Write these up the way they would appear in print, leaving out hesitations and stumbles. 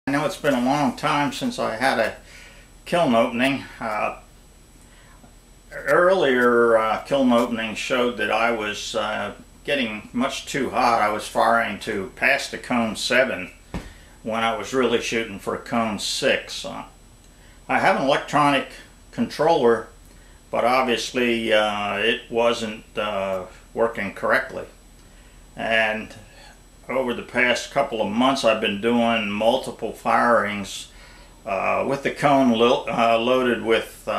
I know it's been a long time since I had a kiln opening. Earlier kiln openings showed that I was getting much too hot. I was firing to past the cone 7 when I was really shooting for a cone 6. I have an electronic controller, but obviously it wasn't working correctly. And over the past couple of months I've been doing multiple firings with the cone loaded with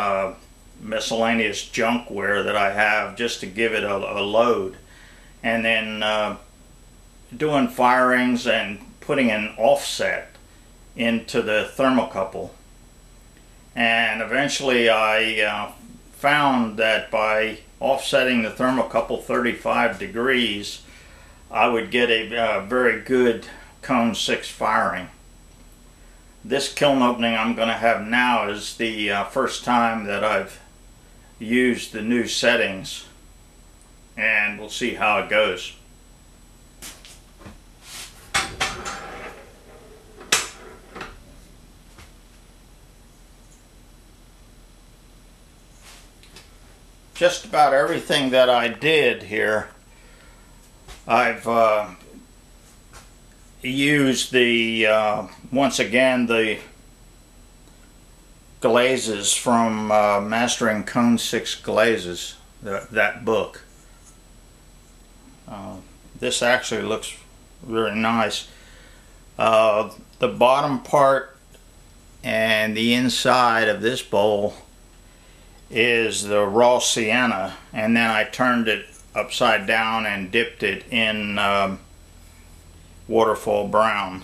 miscellaneous junkware that I have just to give it a load, and then doing firings and putting an offset into the thermocouple. And eventually I found that by offsetting the thermocouple 35 degrees I would get a very good cone 6 firing. This kiln opening I'm going to have now is the first time that I've used the new settings, and we'll see how it goes. Just about everything that I did here, I've used the once again the glazes from Mastering Cone 6 Glazes, that book. This actually looks very nice. The bottom part and the inside of this bowl is the raw sienna, and then I turned it upside down and dipped it in waterfall brown.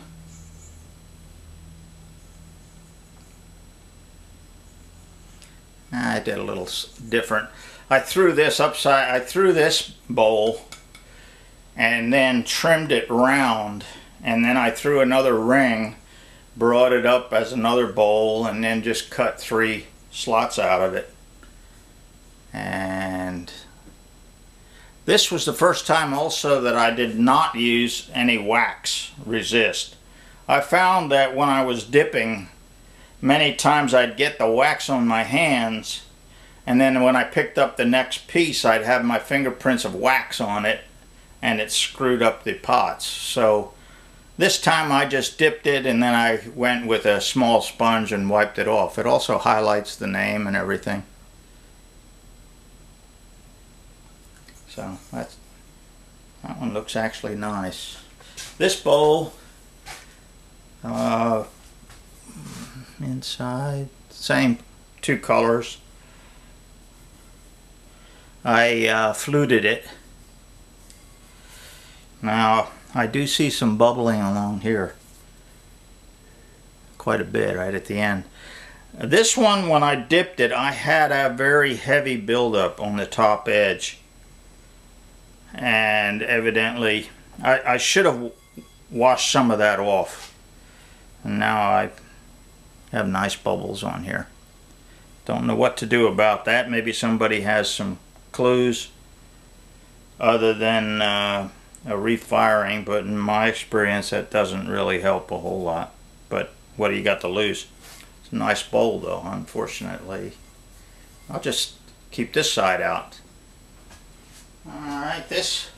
I did a little different. I threw this bowl and then trimmed it round, and then I threw another ring, brought it up as another bowl, and then just cut 3 slots out of it. And this was the first time also that I did not use any wax resist. I found that when I was dipping, many times I'd get the wax on my hands, and then when I picked up the next piece I'd have my fingerprints of wax on it, and it screwed up the pots. So this time I just dipped it, and then I went with a small sponge and wiped it off. It also highlights the name and everything. So that one looks actually nice. This bowl, inside, same 2 colors. I fluted it. Now I do see some bubbling along here, quite a bit right at the end. This one, when I dipped it, I had a very heavy buildup on the top edge, and evidently I should have washed some of that off, and now I have nice bubbles on here. Don't know what to do about that. Maybe somebody has some clues other than a refiring, but in my experience that doesn't really help a whole lot. But what do you got to lose? It's a nice bowl though, unfortunately. I'll just keep this side out. Alright, this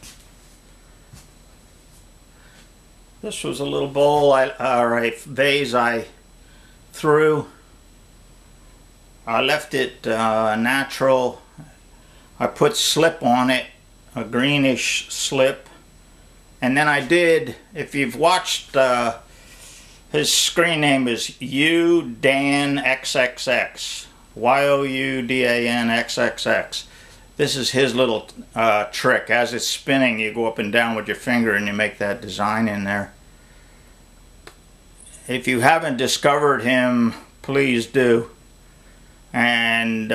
was a little bowl, vase I threw. I left it natural. I put slip on it, a greenish slip. And then I did, if you've watched, his screen name is YouDanXXX. YOUDANXXX. This is his little trick. As it's spinning, you go up and down with your finger and you make that design in there. If you haven't discovered him, please do. And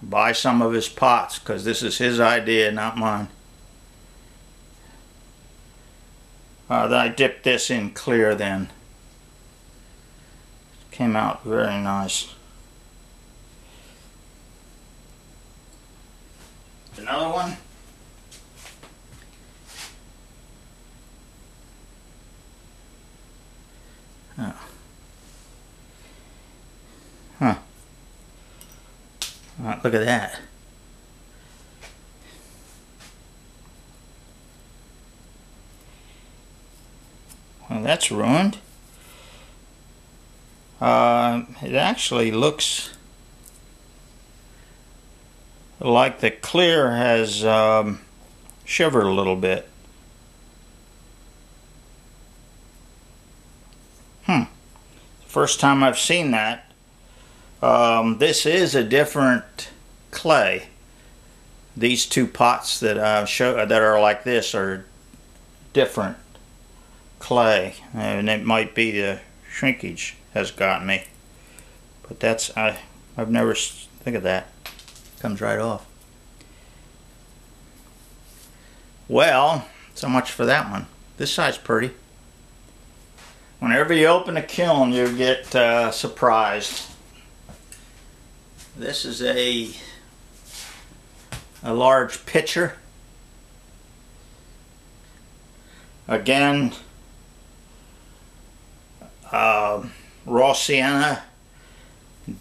buy some of his pots, because this is his idea, not mine. Then I dipped this in clear then. Came out very nice. Another one. Oh, look at that. Well, that's ruined. It actually looks like the clear has shivered a little bit. First time I've seen that. This is a different clay. These two pots that that are like this are different clay, and it might be the shrinkage has got me. But that's I've never think of that. Comes right off. Well, so much for that one. This side's pretty. Whenever you open a kiln, you get surprised. This is a large pitcher. Again, raw sienna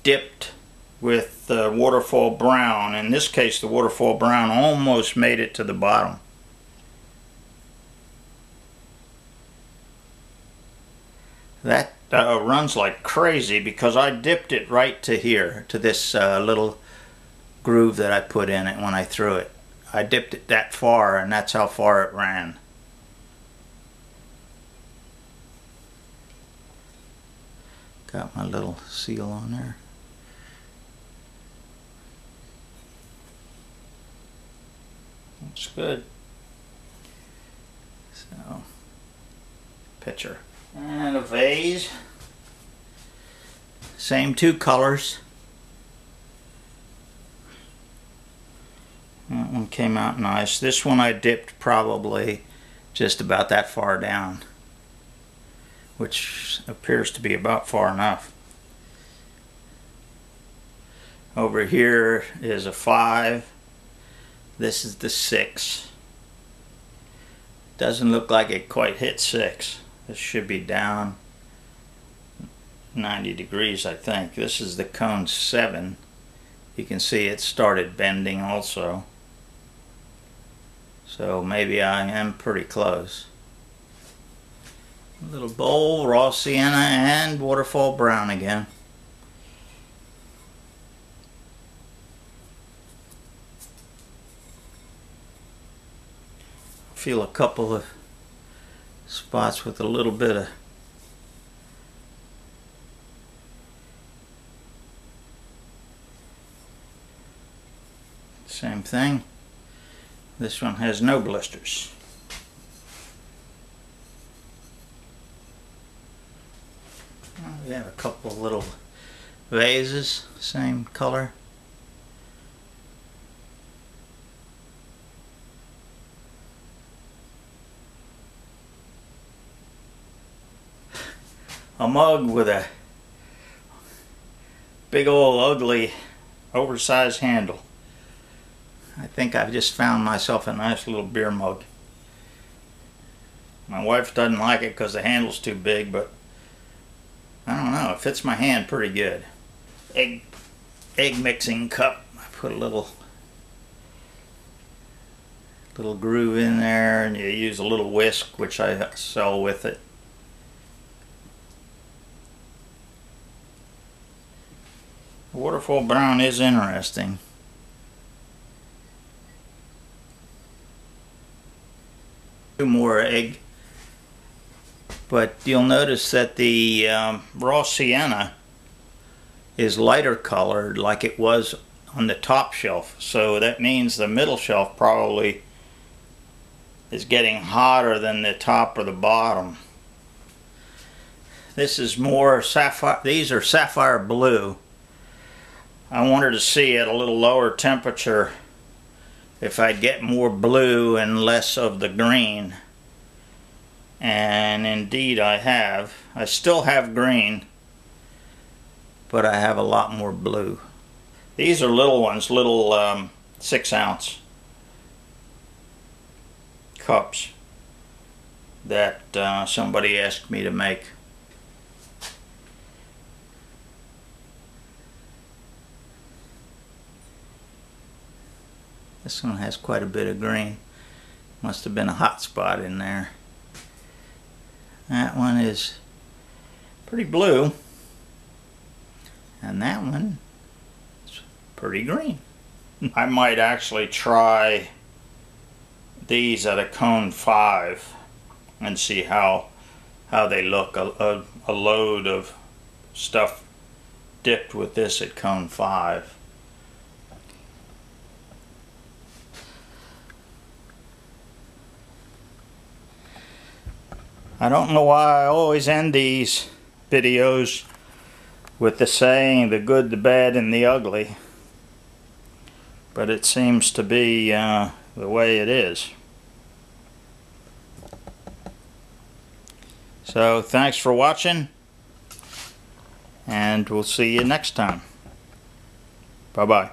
dipped with waterfall brown. In this case, the waterfall brown almost made it to the bottom. That runs like crazy because I dipped it right to here, to this little groove that I put in it when I threw it. I dipped it that far, and that's how far it ran. Got my little seal on there. Looks good. So, pitcher. And a vase. Same two colors. That one came out nice. This one I dipped probably just about that far down, which appears to be about far enough. Over here is a 5. This is the 6. Doesn't look like it quite hit 6. This should be down 90 degrees, I think. This is the cone 7. You can see it started bending also. So maybe I am pretty close. A little bowl, raw sienna, and waterfall brown again. Feel a couple of spots with a little bit of same thing. This one has no blisters. We have a couple of little vases, same color. A mug with a big old ugly oversized handle. I think I've just found myself a nice little beer mug. My wife doesn't like it because the handle's too big, but I don't know, it fits my hand pretty good. Egg mixing cup. I put a little groove in there, and you use a little whisk, which I sell with it. Waterfall brown is interesting. Two more egg, but you'll notice that the raw sienna is lighter colored like it was on the top shelf, so that means the middle shelf probably is getting hotter than the top or the bottom. This is more sapphire. These are sapphire blue. I wanted to see at a little lower temperature if I'd get more blue and less of the green, and indeed I have. I still have green, but I have a lot more blue. These are little ones, little 6-ounce cups that somebody asked me to make. This one has quite a bit of green. Must have been a hot spot in there. That one is pretty blue. And that one is pretty green. I might actually try these at a cone 5 and see how they look. A load of stuff dipped with this at cone 5. I don't know why I always end these videos with the saying, the good, the bad, and the ugly. But it seems to be the way it is. So thanks for watching, and we'll see you next time. Bye-bye.